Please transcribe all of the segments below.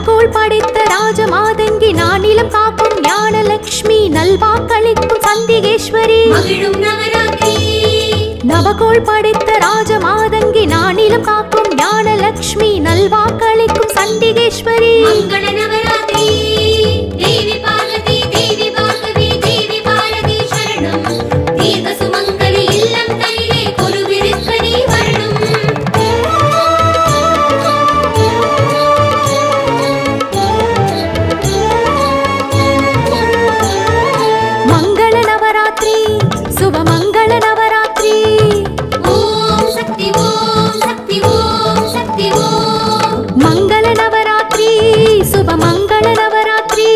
நவகோள் படைத்த ராஜமாதங்கி நானிலம் காக்கும் ஞானலட்சுமி நல்வாக்களிக்கும் சண்டிகேஸ்வரி மகிழும் நவராத்திரி. நவகோள் படைத்த ராஜமாதங்கி நானிலம் காக்கும் ஞானலட்சுமி நல்வாக்களிக்கும் சண்டிகேஸ்வரி மங்கள நவராத்திரி. தேவி பார்வதி தேவி பார்வதி தேவி பாரதி சரணம். தீர்க்க சுமங்கலி இல்லம் தனிலே கொலுவிருக்கடி வரணும். மங்கள நவராத்திரி சுபமங்கள நவராத்திரி. ஓம் சக்தி ஓம் சக்தி ஓம் சக்தி ஓம். மங்கள நவராத்திரி சுபமங்கள நவராத்திரி.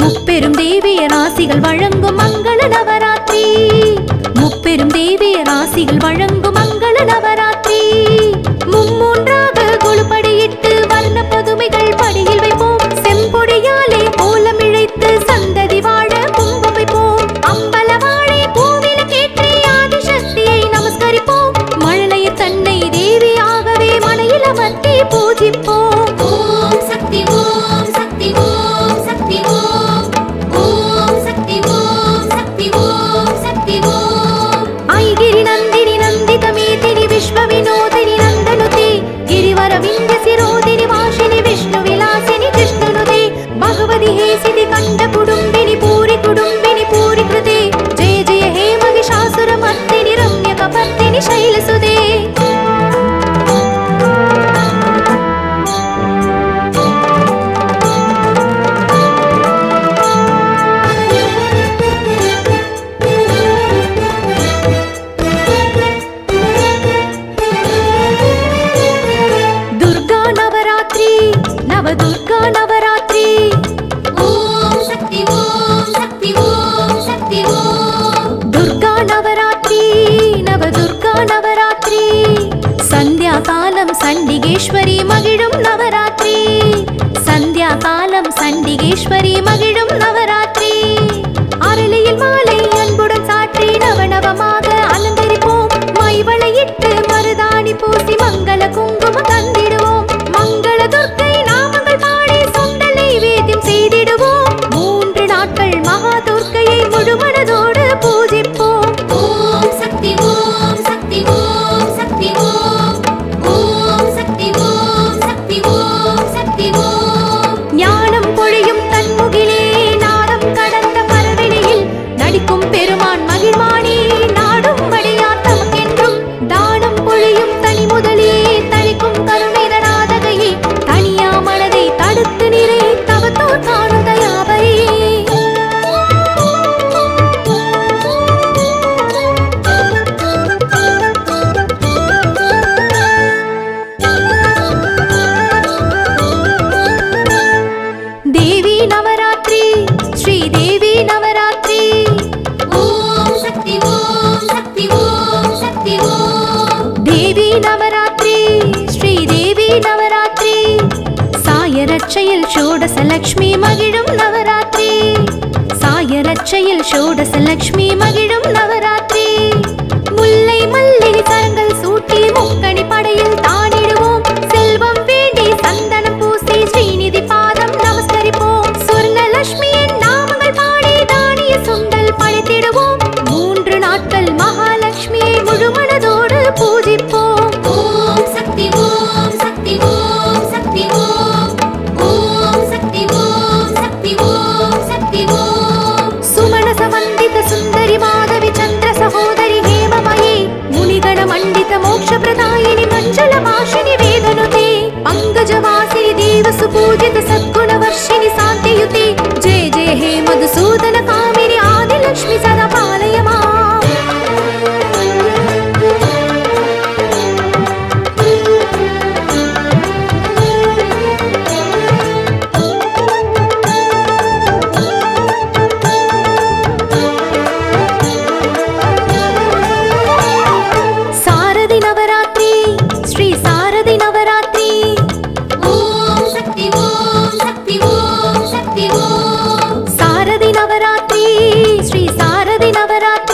முப்பெரும் தேவிய ராசிகள் வழங்கும் மங்கள நவராத்திரி. முப்பெரும் தேவிய ராசிகள் வழங்கும் மங்கள நவராத்திரி. மும்மூன்றாக குழுப்படியிட்டு வர்ண பதுமைகள் படியில் வைப்போம். செம்பொடியாலே கோலம் இழைத்து சந்ததி வாழ கும்பம் வைப்போம். அம்பலவாழை பூவில கேட்டு ஆதிசக்தியை நமஸ்கரிப்போம். மழலையர் தன்னை தேவியாகவே மனையில் அமர்த்தி பூஜிப்போம். ஓம் சக்தி ஓம் சக்தி ஓம் சக்தி ஓம். ஓம் சக்தி ஓம் சக்தி ஓம் சக்தி ஓம். ஐகிரி நந்தினி நந்தித மேதினி விஸ்வ வினோதினி நந்தனுதே. गिरिवर विंध्य सिरोदिनि वाशिनि विष्णु विलासिनि कृष्णनुदे. भगवति हे सिद्धि कंठ कुडुंबिनि पूरि कृते. जय जय हे महिषासुर मर्दिनि रम्य कपर्दिनि शैलसुदे. दुर्गा नवरात्रि. ओम शक्ति ओम शक्ति ओम शक्ति ओम. दुर्गा नवरात्रि नवदुर्गा नवरात्रि. संध्या कालम सण्डिगेश्वरी मगिळुम नवरात्रि. संध्या कालम सण्डिगेश्वरी मगिळुम नवरात्रि. அரளியில் மாலை அன்புடன் சாற்றி நவநவமாக அலங்கரிப்போம். மைவளையிட்டு மருதாணி பூசி மங்கள குங்குமம் தந்திடுவோம். மங்கள துர்க்கை நாமங்கள் பாடி சுண்டல் நைவேத்தியம் செய்திடுவோம். 3 நாட்கள் மகா துர்க்கையை முழுமனதோடு பூஜிப்போம். ஓம் சக்தி ஓம் சக்தி ஓம் சக்தி ஓம். ஓம் சக்தி ஓம் சக்தி ஓம் சக்தி ஓம். ஞானம் பொழியும் தன்முகிலே நாடம் கடந்த பரவெளியில் நடிக்கும் பெருமான் மகிழ்வாணி நாடும் வழியார் தமக்கென்றும். தானம் பொழியும் தனி முதலே தளிக்கும் கருணை தராதகையே. தனியா மனதை தடுத்து நிறை தவத்தோர் காணும் தயாபரியே. देवी नवरात्रि श्रीदेवी नवरात्रि. ஓம் சக்தி ஓம் சக்தி ஓம் சக்தி ஓம். देवी नवरात्रि श्रीदेवी नवरात्रि. सायरच्चैயில் षोडश लक्ष्मी मगिळुम नवरात्रि. सायरच्चैயில் षोडश लक्ष्मी मगिळुम नवरात्रि. முல்லை மல்லிகை கரங்கள் சூட்டி முக்கணி படையில் தானிடுவோம். செல்வம் வேண்டி சந்தனம் பூசி ஸ்ரீநிதி பாதம் நமஸ்கரிப்போம். சுவர்ணலட்சுமியின் நாமங்கள் பாடி தானிய சுண்டல் படைத்திடுவோம். 3 நாட்கள் மகாலட்சுமியை முழுமனதோடு பூஜிப்போம். ஓம் சக்தி ஓம் சக்தி ஓம் சக்தி ஓம். ஓம் சக்தி ஓம் சக்தி ஓம் சக்தி ஓம். சுமண சமந்தித சுந்தரி மாதவி சந்திர சகோதரி ஹேமமயி. முனிகண மண்டித மோட்ச பிரதாயினி மஞ்சள வாஷினி வேதனுதே. பங்கஜவாசினி தேவ சுபூஜித சத்குண வர்ஷினி சாந்தியுதே. जय जय हे मधुसूदन कामिनी आदिलक्ष्मी सदा पालय माम्. सारदि नवरात्रि श्री सारदि नवरात्रि. ஓம் சக்தி ஓம் சக்தி ஓம் சக்தி ஓம். सारदि नवरात्रि श्री सारदि नवरात्रि.